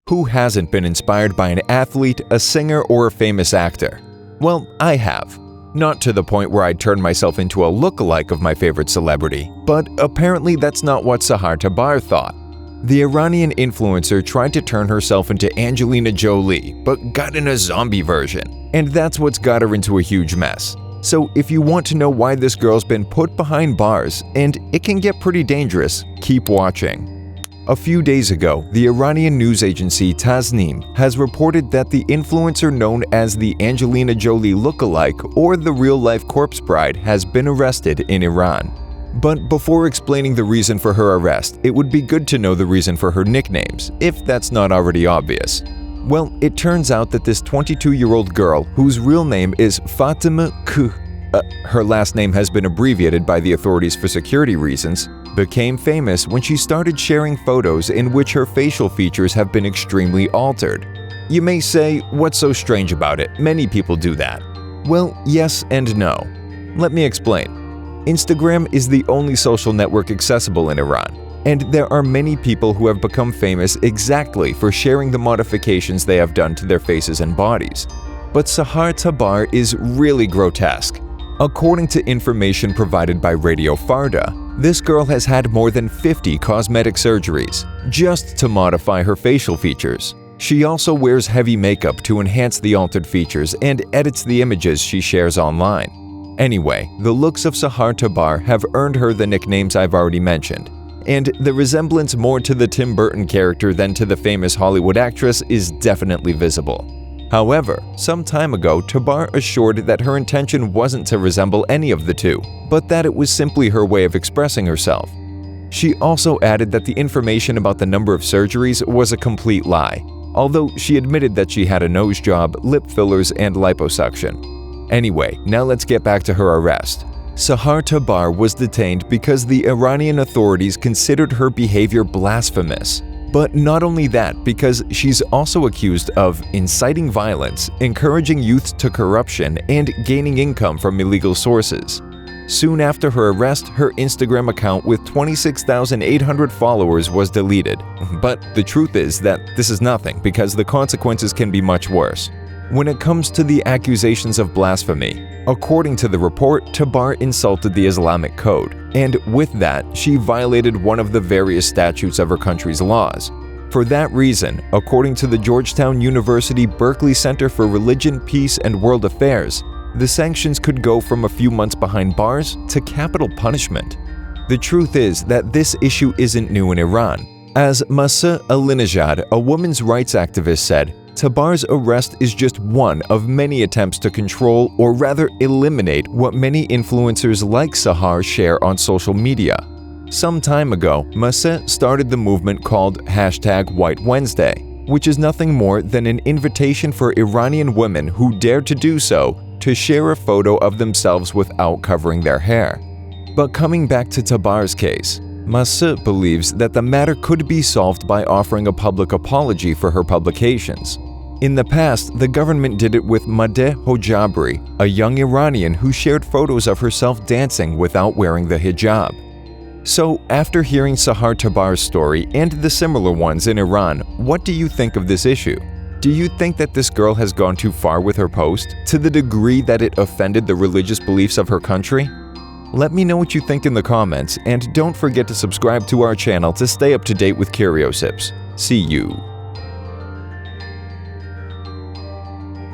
Who hasn't been inspired by an athlete, a singer, or a famous actor? Well, I have. Not to the point where I'd turn myself into a lookalike of my favorite celebrity, but apparently that's not what Sahar Tabar thought. The Iranian influencer tried to turn herself into Angelina Jolie, but got in a zombie version, and that's what's got her into a huge mess. So if you want to know why this girl's been put behind bars, and it can get pretty dangerous, keep watching. A few days ago, the Iranian news agency Tasnim has reported that the influencer known as the Angelina Jolie lookalike or the real-life corpse bride has been arrested in Iran. But before explaining the reason for her arrest, it would be good to know the reason for her nicknames, if that's not already obvious. Well, it turns out that this 22-year-old girl, whose real name is Fatima K, her last name has been abbreviated by the authorities for security reasons, became famous when she started sharing photos in which her facial features have been extremely altered. You may say, what's so strange about it? Many people do that. Well, yes and no. Let me explain. Instagram is the only social network accessible in Iran, and there are many people who have become famous exactly for sharing the modifications they have done to their faces and bodies. But Sahar Tabar is really grotesque. According to information provided by Radio Farda, this girl has had more than 50 cosmetic surgeries just to modify her facial features. She also wears heavy makeup to enhance the altered features and edits the images she shares online. Anyway, the looks of Sahar Tabar have earned her the nicknames I've already mentioned, and the resemblance more to the Tim Burton character than to the famous Hollywood actress is definitely visible. However, some time ago, Tabar assured that her intention wasn't to resemble any of the two, but that it was simply her way of expressing herself. She also added that the information about the number of surgeries was a complete lie, although she admitted that she had a nose job, lip fillers, and liposuction. Anyway, now let's get back to her arrest. Sahar Tabar was detained because the Iranian authorities considered her behavior blasphemous. But not only that, because she's also accused of inciting violence, encouraging youth to corruption, and gaining income from illegal sources. Soon after her arrest, her Instagram account with 26,800 followers was deleted. But the truth is that this is nothing because the consequences can be much worse. When it comes to the accusations of blasphemy, according to the report, Tabar insulted the Islamic code, and with that, she violated one of the various statutes of her country's laws. For that reason, according to the Georgetown University Berkeley Center for Religion, Peace, and World Affairs, the sanctions could go from a few months behind bars to capital punishment. The truth is that this issue isn't new in Iran. As Mahsa Alinejad, a women's rights activist, said, Tabar's arrest is just one of many attempts to control or rather eliminate what many influencers like Sahar share on social media. Some time ago, Mahsa started the movement called #White Wednesday, which is nothing more than an invitation for Iranian women who dare to do so to share a photo of themselves without covering their hair. But coming back to Tabar's case, Mahsa believes that the matter could be solved by offering a public apology for her publications. In the past, the government did it with Madeh Hojabri, a young Iranian who shared photos of herself dancing without wearing the hijab. So, after hearing Sahar Tabar's story and the similar ones in Iran, what do you think of this issue? Do you think that this girl has gone too far with her post, to the degree that it offended the religious beliefs of her country? Let me know what you think in the comments, and don't forget to subscribe to our channel to stay up to date with Curiosips. See you.